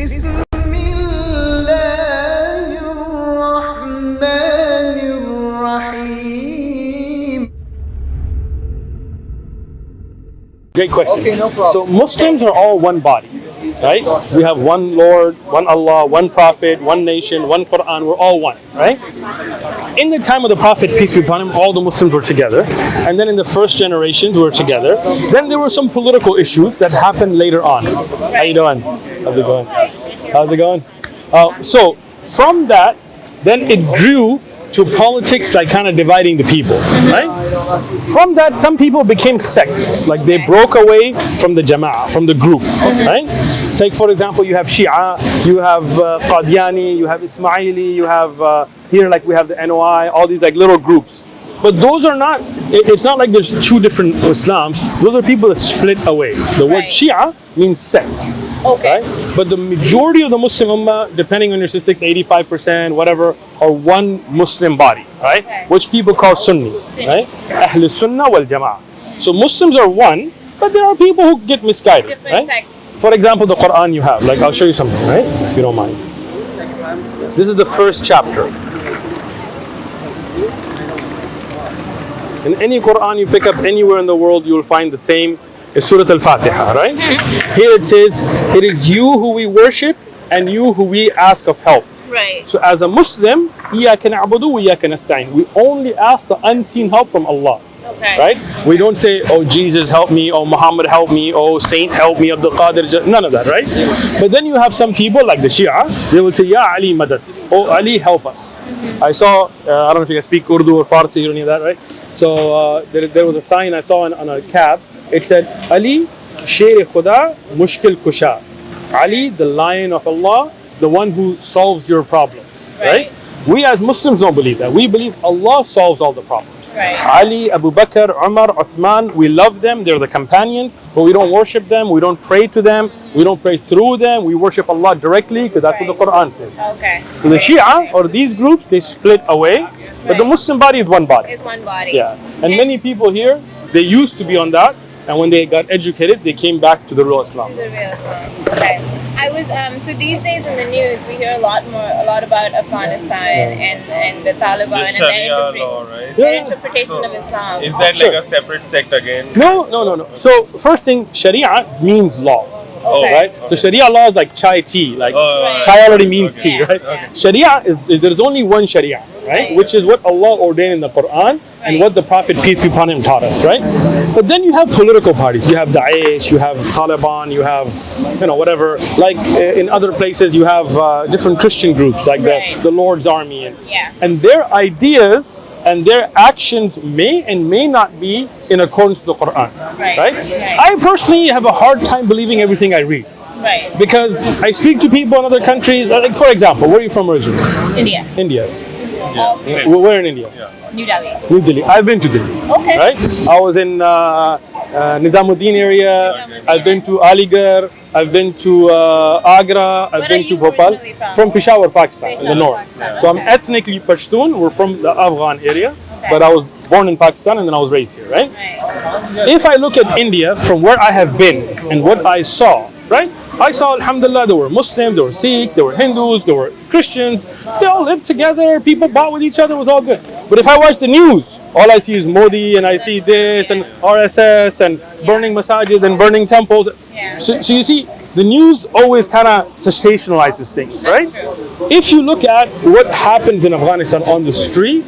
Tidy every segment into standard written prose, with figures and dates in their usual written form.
بسم الله الرحمن الرحيم. Great question. Okay, no problem. So Muslims are all one body, right? We have one Lord, one Allah, one Prophet, one nation, one Quran. We're all one, right? In the time of the Prophet, peace be upon him, all the Muslims were together. And then in the first generations, we were together. Then there were some political issues that happened later on. How you doing? How's it going? How's it going? So from that, then it grew to politics, like kind of dividing the people, right? From that, some people became sects, like they broke away from the jama'ah, from the group, right? Take for example, you have Shia, you have Qadiani, you have Ismaili, you have here like we have the NOI, all these like little groups. But those are not, it's not like there's two different Islams. Those are people that split away. The word Shia means sect. Okay. Right? But the majority of the Muslim Ummah, depending on your statistics, 85%, whatever, are one Muslim body, right? Okay. Which people call Sunni, right? Ahl Sunnah wal Jama'ah. So Muslims are one, but there are people who get misguided, Different right? sects. For example, the Quran you have, like I'll show you something, right? If you don't mind. This is the first chapter. In any Quran you pick up anywhere in the world, you will find the same. It's Surah Al-Fatiha, right? Here it says, it is you who we worship and you who we ask of help. Right. So as a Muslim, إِيَّاكَ نَعْبُدُ وَإِيَّاكَ نَسْتَعِينُ. We only ask the unseen help from Allah. Okay. Right? We don't say, oh Jesus help me, oh Muhammad help me, oh Saint help me, Abdul Qadir, none of that, right? But then you have some people like the Shia, they will say, Ya Ali Madad, oh Ali help us. I saw, I don't know if you can speak Urdu or Farsi, you don't need that, right? So there was a sign I saw on a cab, it said, Ali, Sher Khuda, Mushkil Kusha. Ali, the lion of Allah, the one who solves your problems, right? We as Muslims don't believe that. We believe Allah solves all the problems. Right. Ali, Abu Bakr, Umar, Uthman, we love them, they're the companions, but we don't worship them, we don't pray to them, we don't pray through them, we worship Allah directly because that's what the Quran says. Okay. So the Shia, or these groups, they split away, but the Muslim body is one body. It's one body. Yeah, and many people here, they used to be on that, and when they got educated, they came back to the real Islam. The real Islam. Okay. I was so these days in the news we hear a lot about Afghanistan and the Taliban The Sharia law, right? their interpretation of Islam. Is that like a separate sect again? No. So first thing, Sharia means law. Okay. Right? So Sharia law is like chai tea, like Right. chai already means Okay. tea, right? Okay. Sharia there's only one Sharia, right? Which is what Allah ordained in the Quran and what the Prophet peace be upon him taught us, right? But then you have political parties. You have Daesh, you have Taliban, you have whatever. Like in other places, you have different Christian groups like the Lord's Army, and their ideas and their actions may and may not be in accordance with the Quran, right? I personally have a hard time believing everything I read. Right. Because I speak to people in other countries, like for example, where are you from originally? India. India. Okay. Where in India? New Delhi. New Delhi. I've been to Delhi. Okay. Right? I was in Nizamuddin area. I've been to Aligarh. I've been to Agra. I've Where been are to you Bhopal. originally from? From Peshawar, Pakistan, in the Peshawar, north. Pakistan. So I'm Okay. ethnically Pashtun. We're from the Afghan area. Okay. But I was born in Pakistan and then I was raised here, right? Right. If I look at India from where I have been and what I saw, right? I saw, alhamdulillah, there were Muslims, there were Sikhs, there were Hindus, there were Christians. They all lived together. People bought with each other. It was all good. But if I watch the news, all I see is Modi and I see this and RSS and burning masajid and burning temples. Yeah. So you see, the news always kind of sensationalizes things, right? If you look at what happens in Afghanistan on the street,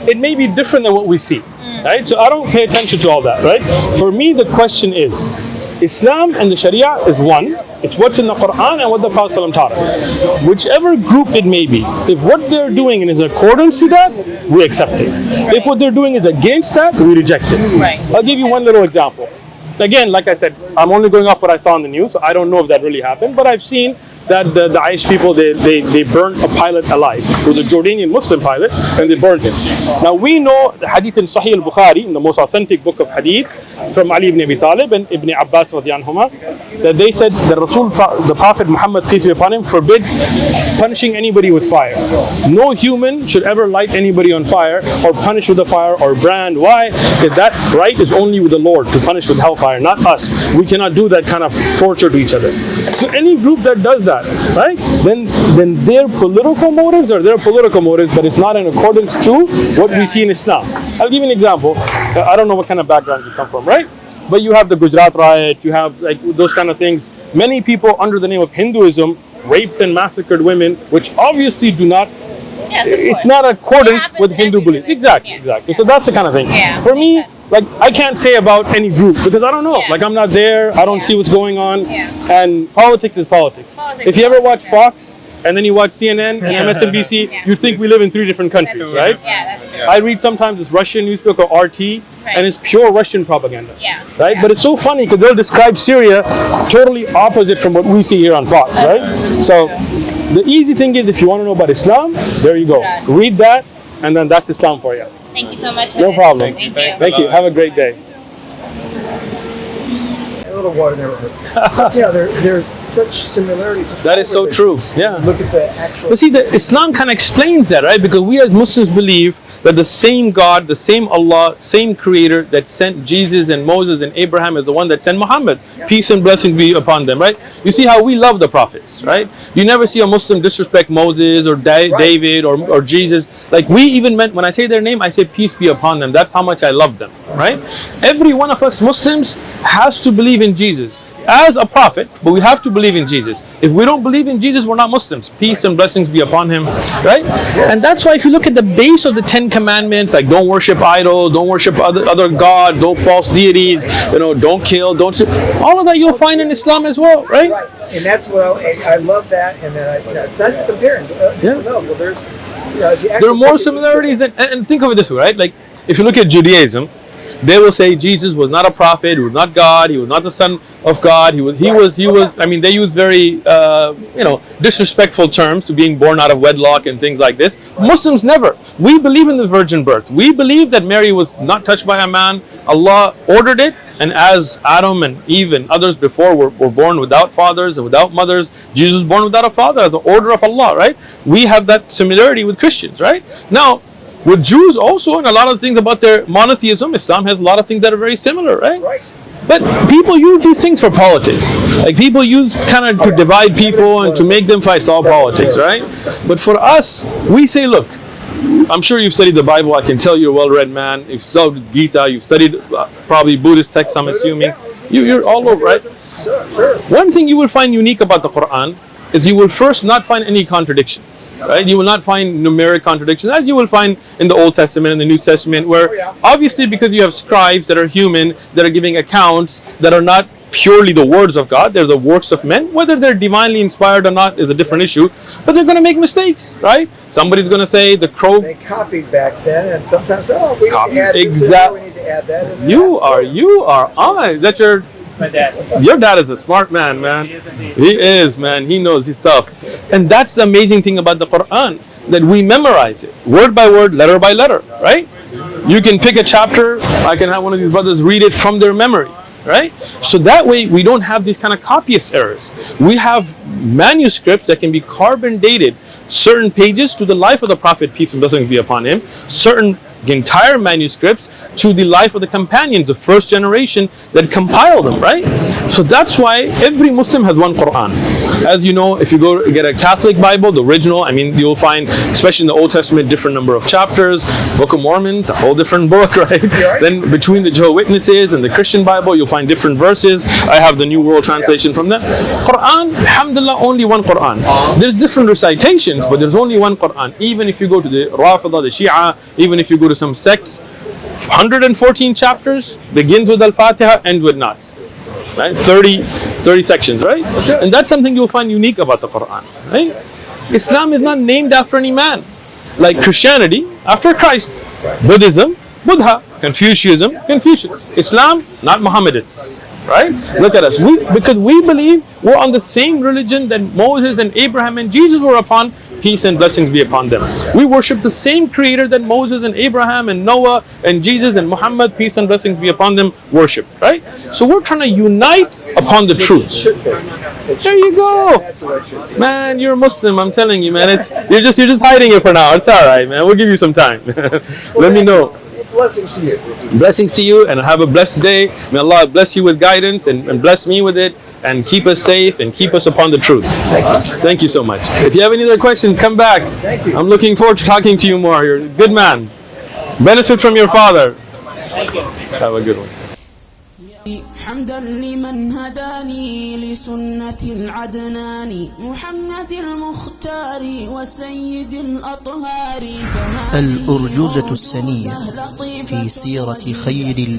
it may be different than what we see, right? So I don't pay attention to all that, right? For me, the question is, Islam and the Sharia is one. It's what's in the Quran and what the Prophet ﷺ taught us. Whichever group it may be, if what they're doing is in accordance to that, we accept it. If what they're doing is against that, we reject it. Right. I'll give you one little example. Again, like I said, I'm only going off what I saw on the news, so I don't know if that really happened, but I've seen that the Daesh people, they burned a pilot alive. It was a Jordanian Muslim pilot, and they burned him. Now we know the hadith in Sahih al-Bukhari, in the most authentic book of hadith, from Ali ibn Abi Talib and Ibn Abbas radiyallahu anhuma, that they said that the Prophet Muhammad peace be upon him forbid punishing anybody with fire. No human should ever light anybody on fire or punish with a fire or brand. Why? Because that right is only with the Lord to punish with hellfire, not us. We cannot do that kind of torture to each other. So any group that does that, that, right? Then their political motives are their political motives, but it's not in accordance to what we see in Islam. I'll give you an example. I don't know what kind of background you come from, right? But you have the Gujarat riot, you have like those kind of things. Many people under the name of Hinduism raped and massacred women, which obviously do not, Yes, of it's course. not accordance happens with in Hindu every belief. religion, Exactly, yeah. exactly. So that's the kind of thing. Yeah, For me, makes sense. like I can't say about any group because I don't know. Yeah. Like I'm not there. I don't Yeah. see what's going on. Yeah. And politics is politics. Politics If you is ever watch politics, Fox and then you watch CNN and MSNBC, Yeah. you'd think we live in 3 different countries, That's right? true. Yeah, that's true. I read sometimes this Russian newspaper called RT, Right. and it's pure Russian propaganda. Yeah. Right? Yeah. But it's so funny because they'll describe Syria totally opposite from what we see here on Fox, right? So the easy thing is if you want to know about Islam, there you go. Right. Read that, and then that's Islam for you. Thank you so much for No this. problem. Thank you. Thanks. Thank you. Have a great day. A little water never hurts. Yeah, there's such similarities. That is so true. Yeah. Look at the actual. But see, the Islam kind of explains that, right? Because we as Muslims believe that the same God, the same Allah, same Creator that sent Jesus and Moses and Abraham is the one that sent Muhammad. Peace and blessings be upon them, right? You see how we love the prophets, right? You never see a Muslim disrespect Moses or David or Jesus. Like we even meant, when I say their name, I say peace be upon them. That's how much I love them, right? Every one of us Muslims has to believe in Jesus as a prophet, but we have to believe in Jesus. If we don't believe in Jesus, we're not Muslims. Peace and blessings be upon him, right? And that's why if you look at the base of the 10 commandments, like don't worship idols, don't worship other gods, don't false deities, don't kill, don't steal, all of that you'll find in Islam as well, right? Right, and that's what I love that, and then it's nice to compare. Yeah. No, well, there's. If you There are actually more look at similarities than, and think of it this way, right? Like if you look at Judaism, they will say Jesus was not a prophet, he was not God, he was not the son of God, he was, I mean, they use very, disrespectful terms to being born out of wedlock and things like this. Muslims never. We believe in the virgin birth. We believe that Mary was not touched by a man. Allah ordered it, and as Adam and Eve and others before were born without fathers and without mothers, Jesus was born without a father as the order of Allah, right? We have that similarity with Christians, right? Now, with Jews also, and a lot of things about their monotheism, Islam has a lot of things that are very similar, right? Right. But people use these things for politics. Like people use kind of to divide people and to make them fight. It's all politics, right? But for us, we say, look, I'm sure you've studied the Bible. I can tell you're a well-read man. You've studied Gita. You've studied probably Buddhist texts, I'm assuming. You're all over, right? Sure. One thing you will find unique about the Quran is you will first not find any contradictions, right? You will not find numeric contradictions as you will find in the Old Testament and the New Testament, where obviously because you have scribes that are human, that are giving accounts that are not purely the words of God, they're the works of men. Whether they're divinely inspired or not is a different issue, but they're going to make mistakes, right? Somebody's going to say the crow. They copied back then, and sometimes we Copy. need to add this, Exactly. we need to add that. And You are on. That's your. My dad. Your dad is a smart man, man. He is, man. He knows his stuff. And that's the amazing thing about the Quran, that we memorize it, word by word, letter by letter, right? You can pick a chapter. I can have one of these brothers read it from their memory, right? So that way we don't have these kind of copyist errors. We have manuscripts that can be carbon dated, certain pages to the life of the Prophet, peace and blessings be upon him, certain entire manuscripts to the life of the companions, the first generation that compiled them, right? So that's why every Muslim has one Quran. As you know, if you go get a Catholic Bible, the original, I mean, you'll find, especially in the Old Testament, different number of chapters. Book of Mormons, a whole different book, right? Then between the Jehovah's Witnesses and the Christian Bible, you'll find different verses. I have the New World Translation from them. Quran, alhamdulillah, only one Quran. There's different recitations, but there's only one Quran. Even if you go to the Rafidah, the Shia, even if you go to some sects, 114 chapters, begins with Al-Fatiha, ends with Nas. Right? 30 sections, right? And that's something you'll find unique about the Quran, right? Islam is not named after any man. Like Christianity, after Christ. Buddhism, Buddha. Confucianism, Confucius. Islam, not Mohammedans. Right? Look at us. Because we believe we're on the same religion that Moses and Abraham and Jesus were upon. Peace and blessings be upon them. We worship the same Creator that Moses and Abraham and Noah and Jesus and Muhammad, peace and blessings be upon them, worship. Right? So we're trying to unite upon the truth. There you go. Man, you're a Muslim, I'm telling you, man. You're just hiding it for now. It's alright, man. We'll give you some time. Let me know. Blessings to you. Blessings to you, and have a blessed day. May Allah bless you with guidance and bless me with it. and keep us safe and keep us upon the truth. Thank you so much. If you have any other questions, come back. I'm looking forward to talking to you more. You're a good man. Benefit from your father. Have a good one. حمدا لمن هداني لسنة العدنان محمد المختار وسيد الأطهار. الأرجوزة السنية في سيرة خير